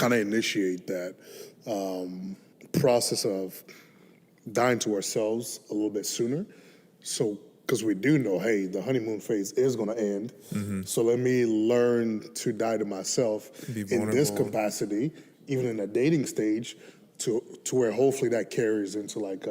kind of initiate that process of dying to ourselves a little bit sooner. So, because we do know, hey, the honeymoon phase is going to end. So let me learn to die to myself in this capacity, even in a dating stage, to where hopefully that carries into like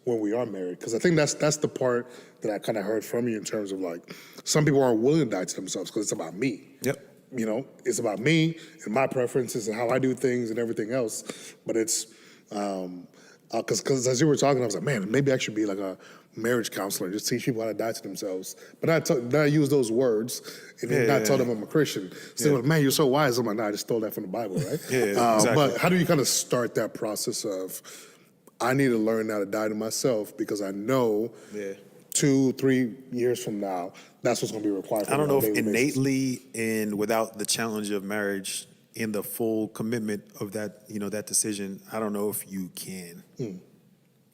when we are married. Because I think that's the part that I kind of heard from you in terms of like some people aren't willing to die to themselves because it's about me. Yep. You know, it's about me and my preferences and how I do things and everything else. But it's because as you were talking, I was like, man, maybe I should be like a marriage counselor, just teach people how to die to themselves. But not use those words and then not tell them I'm a Christian. So like, man, you're so wise. I'm like, nah, I just stole that from the Bible, right? Exactly. But how do you kind of start that process of, I need to learn how to die to myself because I know 2-3 years from now, that's what's going to be required for me. I don't know if innately and without the challenge of marriage and the full commitment of that, you know, that decision, I don't know if you can.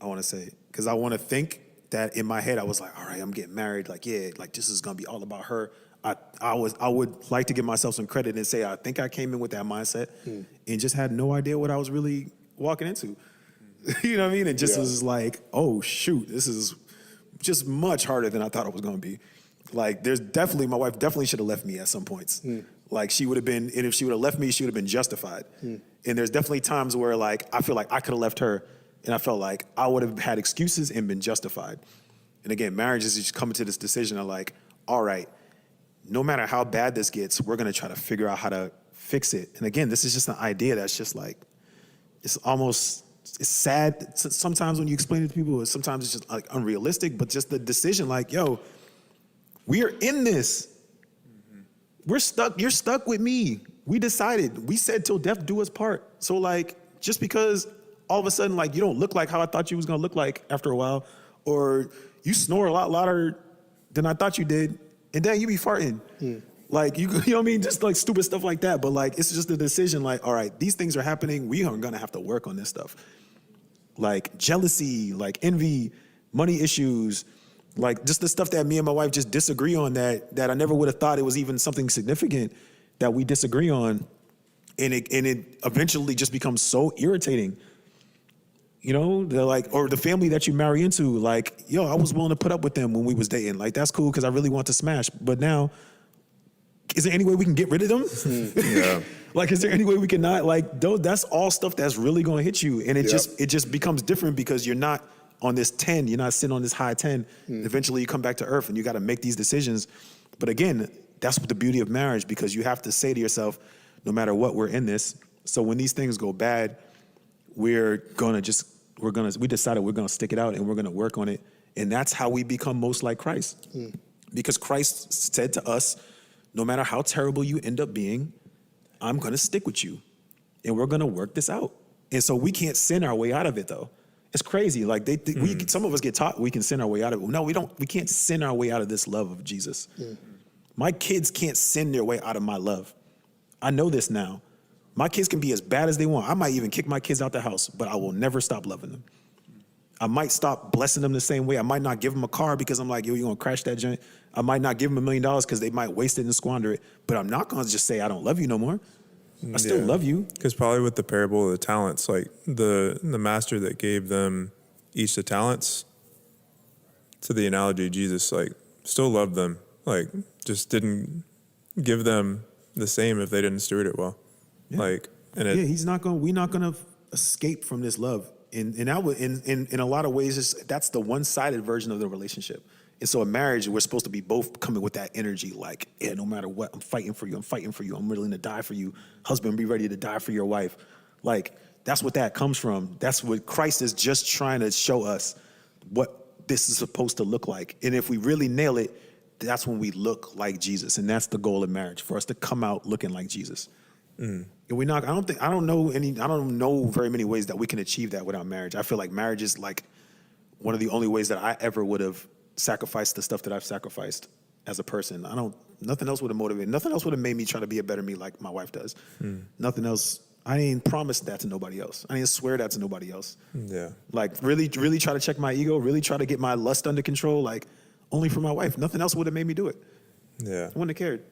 I want to say, because I want to think that in my head, I was like, all right, I'm getting married. Like, yeah, like this is going to be all about her. I would like to give myself some credit and say, I think I came in with that mindset and just had no idea what I was really walking into. You know what I mean? It just was like, oh shoot, this is just much harder than I thought it was going to be. Like, there's definitely, my wife definitely should have left me at some points. Like, she would have been, and if she would have left me, she would have been justified. And there's definitely times where, like, I feel like I could have left her, and I felt like I would have had excuses and been justified. And again, marriage is just coming to this decision of like, all right, no matter how bad this gets, we're going to try to figure out how to fix it. And again, this is just an idea that's just like, it's almost, it's sad. Sometimes when you explain it to people, sometimes it's just like unrealistic, but just the decision like, yo, we are in this. We're stuck. You're stuck with me. We decided. We said till death do us part. So like, just because all of a sudden like you don't look like how I thought you was gonna look like after a while, or you snore a lot louder than I thought you did, and then you be farting. Like you know what I mean? Just like stupid stuff like that. But like it's just a decision. Like, all right, these things are happening. We are gonna have to work on this stuff. Like jealousy, like envy, money issues. Like just the stuff that me and my wife just disagree on that I never would have thought it was even something significant that we disagree on. And it eventually just becomes so irritating. You know, they're like, or the family that you marry into, like, yo, I was willing to put up with them when we was dating. Like, that's cool because I really want to smash. But now, is there any way we can get rid of them? Like, is there any way we can not, like, that's all stuff that's really going to hit you. And it just becomes different because you're not on this 10, you're not sitting on this high 10. Eventually you come back to earth and you got to make these decisions. But again, that's the beauty of marriage, because you have to say to yourself, no matter what, we're in this. So when these things go bad, we decided we're going to stick it out and we're going to work on it. And that's how we become most like Christ. Because Christ said to us, no matter how terrible you end up being, I'm going to stick with you and we're going to work this out. And so we can't sin our way out of it though. It's crazy. Like some of us get taught we can sin our way out of it. No, we don't. We can't sin our way out of this love of Jesus. My kids can't sin their way out of my love. I know this now. My kids can be as bad as they want. I might even kick my kids out the house, but I will never stop loving them. I might stop blessing them the same way. I might not give them a car because I'm like, yo, you're going to crash that joint. I might not give them $1 million because they might waste it and squander it. But I'm not going to just say I don't love you no more. I still love you. Because probably with the parable of the talents, like the master that gave them each the talents, to the analogy of Jesus, like still loved them, like just didn't give them the same if they didn't steward it well. Like, and we're not gonna escape from this love. And that would, in a lot of ways, that's the one-sided version of the relationship. And so in marriage, we're supposed to be both coming with that energy, like, yeah, no matter what, I'm fighting for you, I'm willing to die for you. Husband, be ready to die for your wife. Like, that's what that comes from. That's what Christ is just trying to show us what this is supposed to look like. And if we really nail it, that's when we look like Jesus. And that's the goal of marriage, for us to come out looking like Jesus. And I don't know very many ways that we can achieve that without marriage. I feel like marriage is like one of the only ways that I ever would have sacrificed the stuff that I've sacrificed as a person. Nothing else would have motivated. Nothing else would have made me try to be a better me like my wife does. Nothing else. I ain't promised that to nobody else. I didn't swear that to nobody else. Like really, really try to check my ego, really try to get my lust under control, like only for my wife. Nothing else would have made me do it. I wouldn't have cared.